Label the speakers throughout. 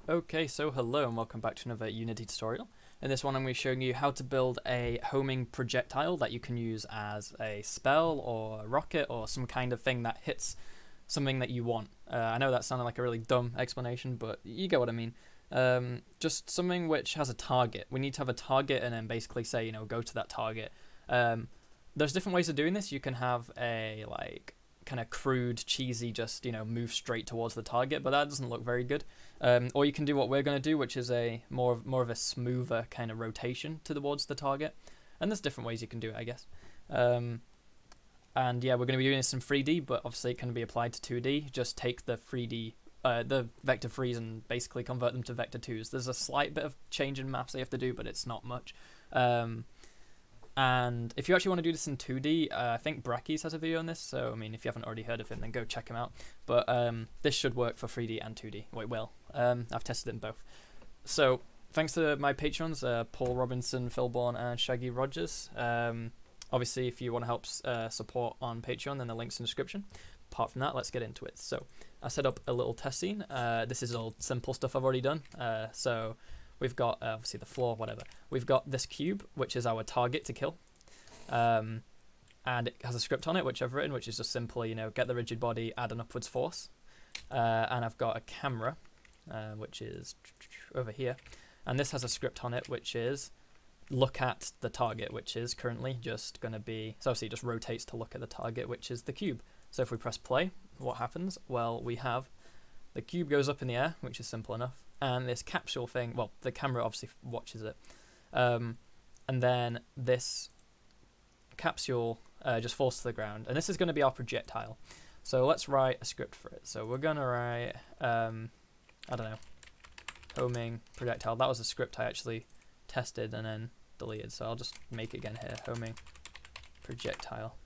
Speaker 1: Okay, so hello and welcome back to another Unity tutorial. In this one I'm going to be showing you how to build a homing projectile that you can use as a spell or a rocket or some kind of thing that hits something that you want. I know that sounded like a really dumb explanation, but you get what I mean. Just something which has a target. We need to have a target and then basically say, go to that target. There's different ways of doing this. You can have a kind of crude, cheesy, just move straight towards the target, but that doesn't look very good. Or you can do what we're going to do, which is a more of a smoother kind of rotation towards the target. And there's different ways you can do it, I guess. And yeah, we're going to be doing this in 3D, but obviously it can be applied to 2D. Just take the 3D, the vector 3s and basically convert them to vector 2s. There's a slight bit of change in maths you have to do, but it's not much. And if you actually want to do this in 2D, I think Brackeys has a video on this, so I mean, if you haven't already heard of him, then go check him out. But this should work for 3D and 2D. Well, it will. I've tested it in both. So thanks to my patrons, Paul Robinson, Phil Bourne, and Shaggy Rogers. Obviously, if you want to help support on Patreon, then the link's in the description. Apart from that, let's get into it. So I set up a little test scene. This is all simple stuff I've already done. So we've got, obviously, the floor, whatever. We've got this cube, which is our target to kill. And it has a script on it, which I've written, which is just simply, get the rigid body, add an upwards force. And I've got a camera, which is over here. And this has a script on it, which is look at the target, which is currently just going to be, so obviously it just rotates to look at the target, which is the cube. So if we press play, what happens? Well, we have the cube goes up in the air, which is simple enough. And this capsule thing, well, the camera obviously watches it. And then this capsule just falls to the ground. And this is going to be our projectile. So let's write a script for it. So we're going to write, I don't know, homing projectile. That was a script I actually tested and then deleted. So I'll just make it again here, homing projectile.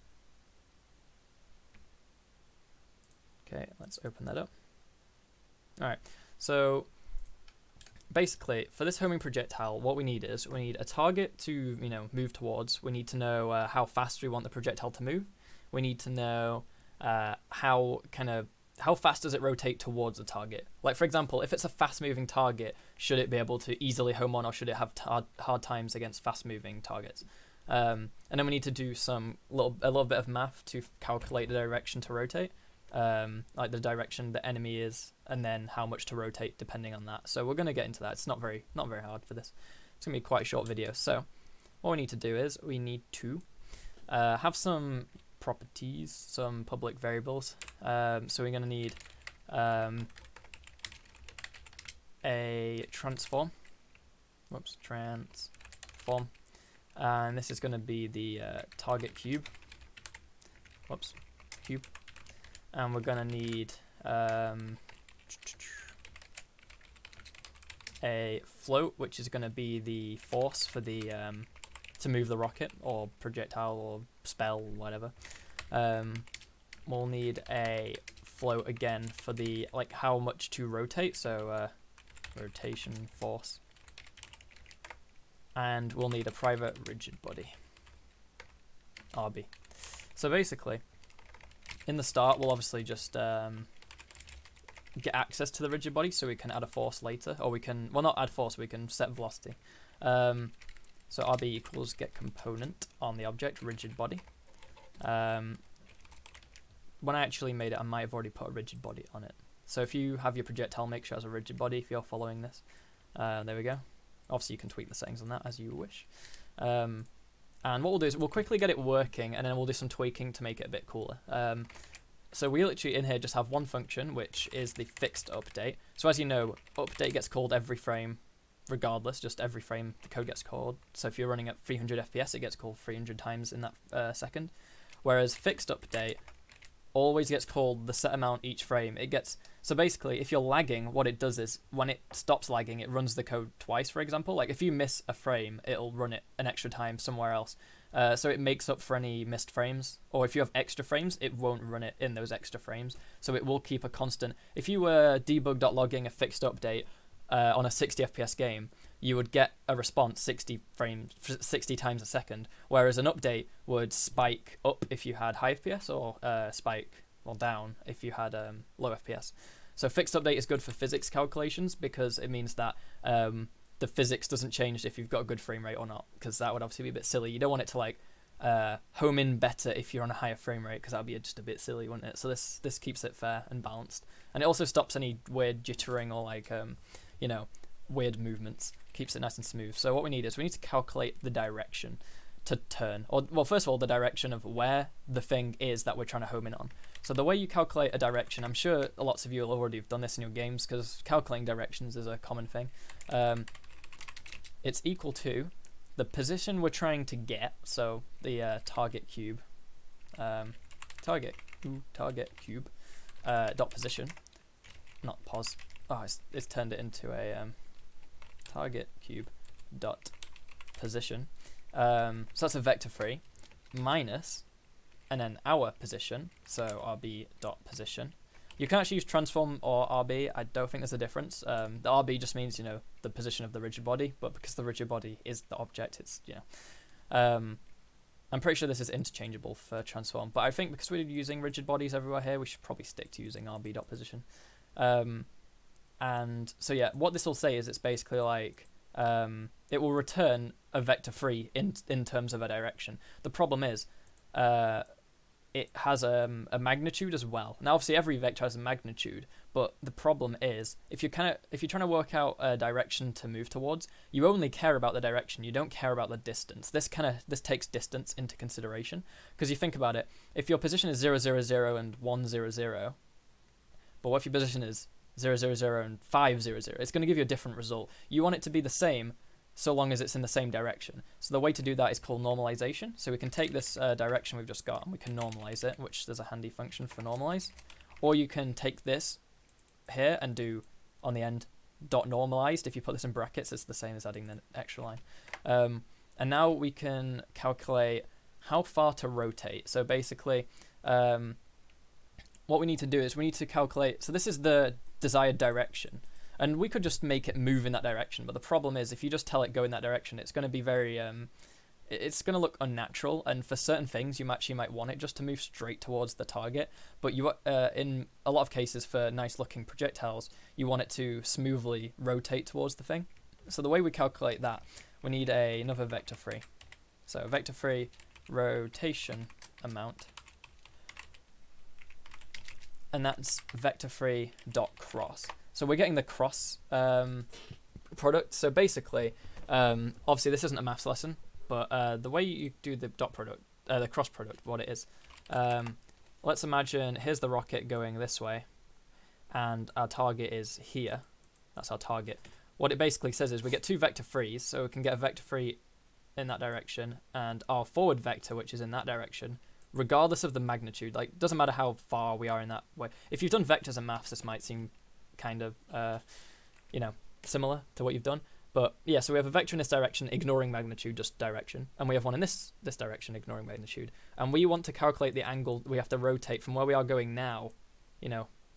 Speaker 1: Okay, let's open that up. All right, so basically, for this homing projectile, what we need is we need a target to move towards. We need to know how fast we want the projectile to move. We need to know how fast does it rotate towards the target. Like for example, if it's a fast-moving target, should it be able to easily home on, or should it have hard times against fast-moving targets? And then we need to do a little bit of math to calculate the direction to rotate. Like the direction the enemy is, and then how much to rotate depending on that. So we're going to get into that. It's not very hard for this. It's going to be quite a short video. So what we need to do is we need to have some properties, some public variables. So we're going to need a transform. Transform. And this is going to be the target cube. Cube. And we're going to need a float, which is going to be the force for the to move the rocket or projectile or spell, whatever. We'll need a float again for the how much to rotate, so rotation force. And we'll need a private rigid body, RB. So basically, in the start, we'll obviously just get access to the rigid body, so we can add a force later, or we can, well, not add force, we can set velocity. So RB equals get component on the object rigid body. When I actually made it, I might have already put a rigid body on it. So if you have your projectile, make sure it has a rigid body if you're following this. There we go. Obviously, you can tweak the settings on that as you wish. And what we'll do is we'll quickly get it working, and then we'll do some tweaking to make it a bit cooler. So we literally in here just have one function, which is the fixed update. So as you know, update gets called every frame, regardless, just every frame the code gets called. So if you're running at 300 FPS, it gets called 300 times in that second. Whereas fixed update always gets called the set amount each frame. So basically, if you're lagging, what it does is when it stops lagging, it runs the code twice, for example. Like if you miss a frame, it'll run it an extra time somewhere else. So it makes up for any missed frames. Or if you have extra frames, it won't run it in those extra frames. So it will keep a constant. If you were debug.logging a fixed update on a 60 FPS game, you would get a response 60 times a second, whereas an update would spike up if you had high FPS, or spike down if you had low FPS. So fixed update is good for physics calculations because it means that the physics doesn't change if you've got a good frame rate or not, because that would obviously be a bit silly. You don't want it to like home in better if you're on a higher frame rate, because that would be just a bit silly, wouldn't it? So this keeps it fair and balanced, and it also stops any weird jittering or like weird movements. Keeps it nice and smooth. So what we need to calculate the direction to turn, or well, first of all, the direction of where the thing is that we're trying to home in on. So the way you calculate a direction, I'm sure lots of you will already have done this in your games because calculating directions is a common thing. It's equal to the position we're trying to get, so the target cube, target cube dot position, not pos. Oh, it's turned it into a target cube dot position. So that's a vector 3 minus, and then our position, so RB dot position. You can actually use transform or RB. I don't think there's a difference. The RB just means the position of the rigid body, but because the rigid body is the object, it's I'm pretty sure this is interchangeable for transform, but I think because we're using rigid bodies everywhere here, we should probably stick to using RB dot position. And so yeah, what this will say is it's basically like it will return a vector 3 in terms of a direction. The problem is it has a magnitude as well. Now obviously every vector has a magnitude, but the problem is if you're trying to work out a direction to move towards, you only care about the direction, you don't care about the distance. This takes distance into consideration, because you think about it, if your position is 0, 0, 0 and 1, 0, 0, but what if your position is 0, 0, 0 and 5, 0, 0, it's going to give you a different result. You want it to be the same so long as it's in the same direction. So the way to do that is called normalization. So we can take this direction we've just got and we can normalize it, which there's a handy function for normalize. Or you can take this here and do on the end dot normalized. If you put this in brackets, it's the same as adding the extra line. And now we can calculate how far to rotate. So basically what we need to do is we need to calculate, so this is the desired direction, and we could just make it move in that direction, but the problem is if you just tell it go in that direction, it's going to be very it's going to look unnatural, and for certain things you might want it just to move straight towards the target, but you in a lot of cases for nice looking projectiles you want it to smoothly rotate towards the thing. So the way we calculate that, we need another vector 3. So vector 3 rotation amount, and that's vector 3 dot cross. So we're getting the cross product. So basically, obviously this isn't a maths lesson, but the way you do the dot product, the cross product, what it is, let's imagine here's the rocket going this way, and our target is here. That's our target. What it basically says is we get two vector 3s, so we can get a vector 3 in that direction, and our forward vector, which is in that direction, regardless of the magnitude. Like, doesn't matter how far we are in that way. If you've done vectors and maths, this might seem kind of similar to what you've done, but yeah, so we have a vector in this direction ignoring magnitude, just direction, and we have one in this direction ignoring magnitude, and we want to calculate the angle we have to rotate from where we are going now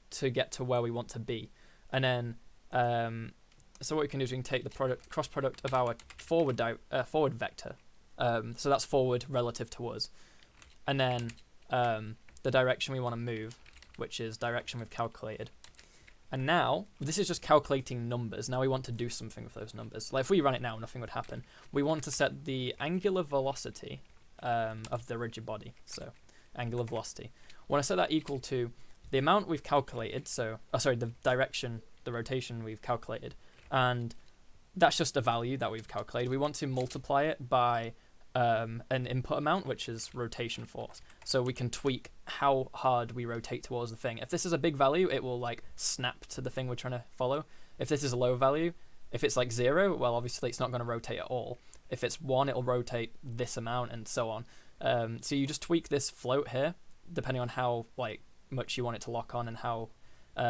Speaker 1: to get to where we want to be. And then so what we can do is we can take the cross product of our forward vector, so that's forward relative to us, and then the direction we want to move, which is direction we've calculated. And now, this is just calculating numbers. Now we want to do something with those numbers. Like if we run it now, nothing would happen. We want to set the angular velocity of the rigid body. So angular velocity. We want to set that equal to the amount we've calculated. So, the direction, the rotation we've calculated. And that's just a value that we've calculated. We want to multiply it by an input amount, which is rotation force. So we can tweak how hard we rotate towards the thing. If this is a big value, it will like snap to the thing we're trying to follow. If this is a low value, if it's like 0, well, obviously it's not going to rotate at all. If it's 1, it'll rotate this amount, and so on. So you just tweak this float here, depending on how much you want it to lock on and how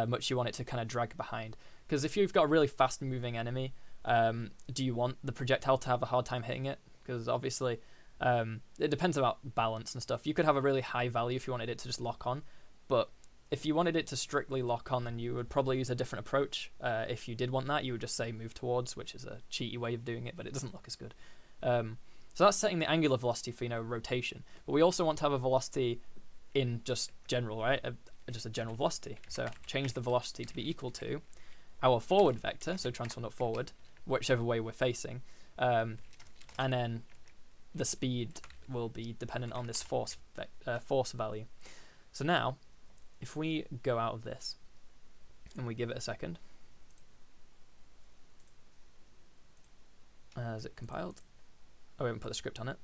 Speaker 1: much you want it to kind of drag behind. Because if you've got a really fast moving enemy, do you want the projectile to have a hard time hitting it? Because obviously it depends about balance and stuff. You could have a really high value if you wanted it to just lock on, but if you wanted it to strictly lock on, then you would probably use a different approach. If you did want that, you would just say move towards, which is a cheaty way of doing it, but it doesn't look as good. So that's setting the angular velocity for rotation, but we also want to have a velocity in just general, right? just a general velocity. So change the velocity to be equal to our forward vector, so transform dot forward, whichever way we're facing, and then the speed will be dependent on this force value. So now, if we go out of this and we give it a second, is it compiled? Oh, we haven't put the script on it.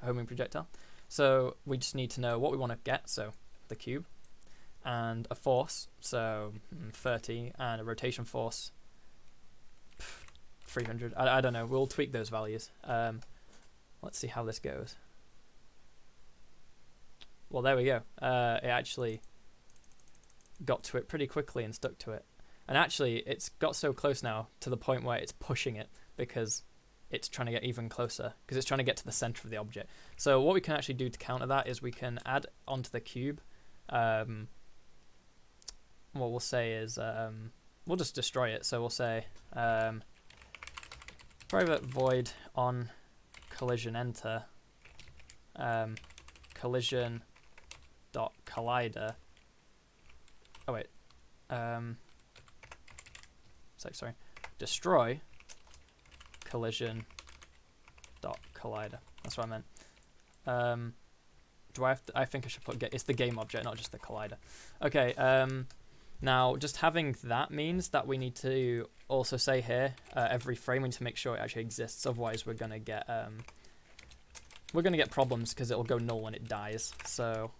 Speaker 1: Homing projectile. So we just need to know what we want to get, so the cube, and a force, so 30, and a rotation force, 300. I don't know. We'll tweak those values. Let's see how this goes. Well, there we go. It actually got to it pretty quickly and stuck to it. And actually, it's got so close now to the point where it's pushing it because it's trying to get even closer, because it's trying to get to the center of the object. So what we can actually do to counter that is we can add onto the cube. What we'll say is we'll just destroy it. So we'll say private void on collision enter collision dot collider. Oh wait, sorry, destroy collision dot collider. That's what I meant. Do I have to, I think I should put it's the game object, not just the collider. Okay. Now just having that means that we need to also say here every frame we need to make sure it actually exists. Otherwise, we're gonna get problems because it'll go null when it dies. So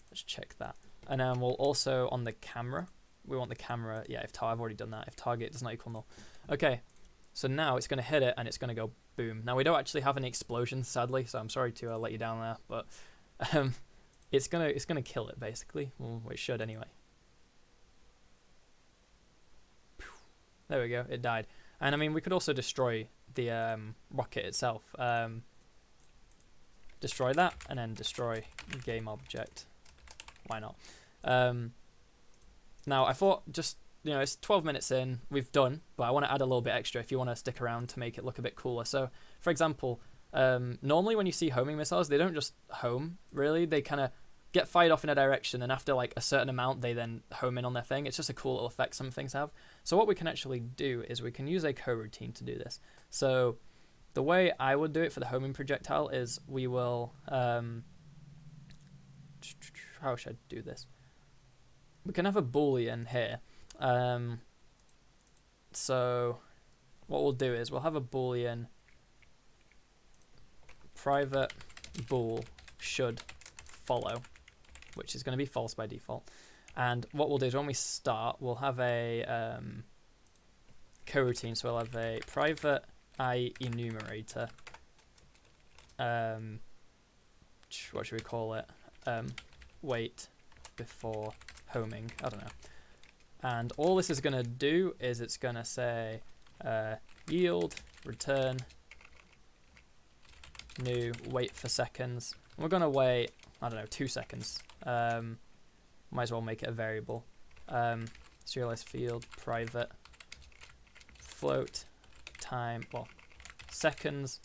Speaker 1: let's check that. And then we'll also on the camera. We want the camera. Yeah, I've already done that. If target does not equal null. Okay. So now it's going to hit it and it's going to go boom. Now we don't actually have any explosions, sadly, so I'm sorry to let you down there, but it's gonna kill it basically. Well, it should anyway. There we go. It died. And I mean, we could also destroy the rocket itself. Destroy that and then destroy the game object. Why not? Now I thought just, it's 12 minutes in, we've done, but I want to add a little bit extra if you want to stick around to make it look a bit cooler. So, for example, normally when you see homing missiles, they don't just home, really. They kind of get fired off in a direction, and after like a certain amount, they then home in on their thing. It's just a cool little effect some things have. So what we can actually do is we can use a coroutine to do this. So the way I would do it for the homing projectile is we will... how should I do this? We can have a boolean here. So what we'll do is we'll have a boolean private bool should follow, which is going to be false by default. And what we'll do is when we start, we'll have a coroutine. So we'll have a private I enumerator. What should we call it? Wait before homing. I don't know. And all this is going to do is it's going to say yield, return, new, wait for seconds. And we're going to wait, I don't know, 2 seconds. Might as well make it a variable. Serialize field, private, float, time, well, seconds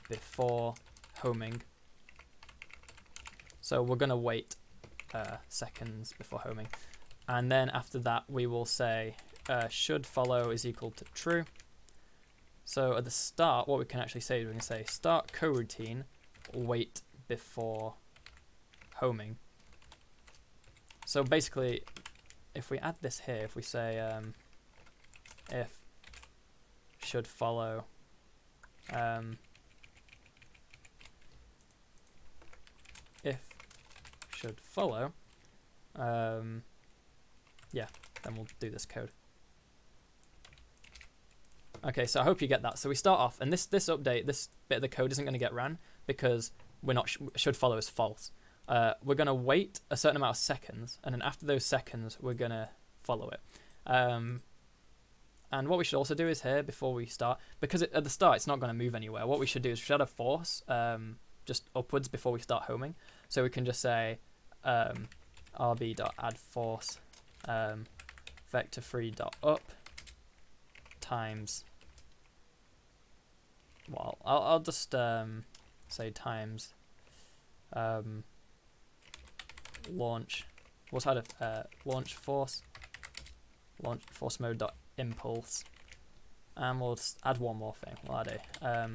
Speaker 1: before homing. So we're going to wait seconds before homing. And then after that, we will say should follow is equal to true. So at the start, what we can actually say is we can say start coroutine, wait before homing. So basically, if we add this here, if we say if should follow if should follow, yeah, then we'll do this code. Okay, so I hope you get that. So we start off, and this update, this bit of the code isn't going to get ran because we're not should follow is false. We're going to wait a certain amount of seconds, and then after those seconds, we're going to follow it. And what we should also do is here, before we start, because at the start it's not going to move anywhere, what we should do is we should add a force just upwards before we start homing. So we can just say rb.addForce vector3.up times, well, I'll just say times launch. We'll add a launch force mode dot impulse, and we'll just add one more thing. We'll add a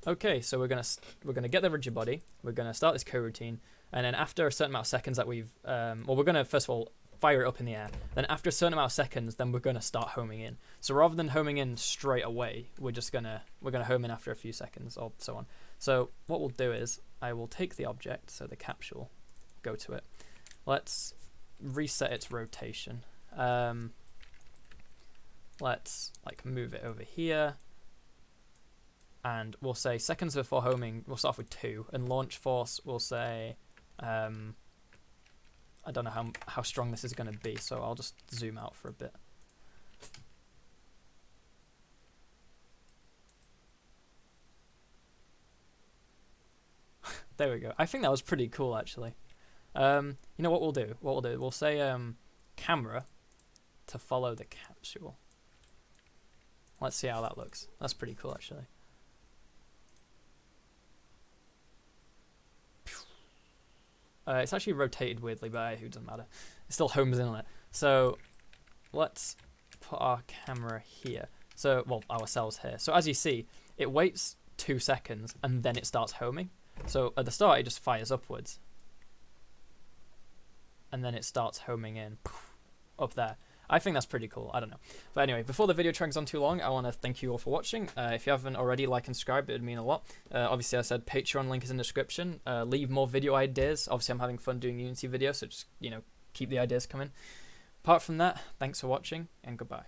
Speaker 1: okay, so we're gonna get the rigid body. We're gonna start this coroutine, and then after a certain amount of seconds that we've well, we're gonna first of all fire it up in the air. Then after a certain amount of seconds, then we're gonna start homing in. So rather than homing in straight away, we're gonna home in after a few seconds or so on. So what we'll do is I will take the object, so the capsule, go to it. Let's reset its rotation. Let's like move it over here. And we'll say seconds before homing, we'll start off with 2, and launch force we'll say, I don't know how strong this is going to be, so I'll just zoom out for a bit. There we go. I think that was pretty cool, actually. You know what we'll do? We'll say camera to follow the capsule. Let's see how that looks. That's pretty cool, actually. It's actually rotated weirdly, but who doesn't matter. It still homes in on it. So let's put our camera here. So, well, ourselves here. So as you see, it waits 2 seconds and then it starts homing. So at the start, it just fires upwards. And then it starts homing in up there. I think that's pretty cool. I don't know. But anyway, before the video drags on too long, I want to thank you all for watching. If you haven't already, like and subscribe. It would mean a lot. Obviously, I said Patreon link is in the description. Leave more video ideas. Obviously, I'm having fun doing Unity videos, so just, keep the ideas coming. Apart from that, thanks for watching, and goodbye.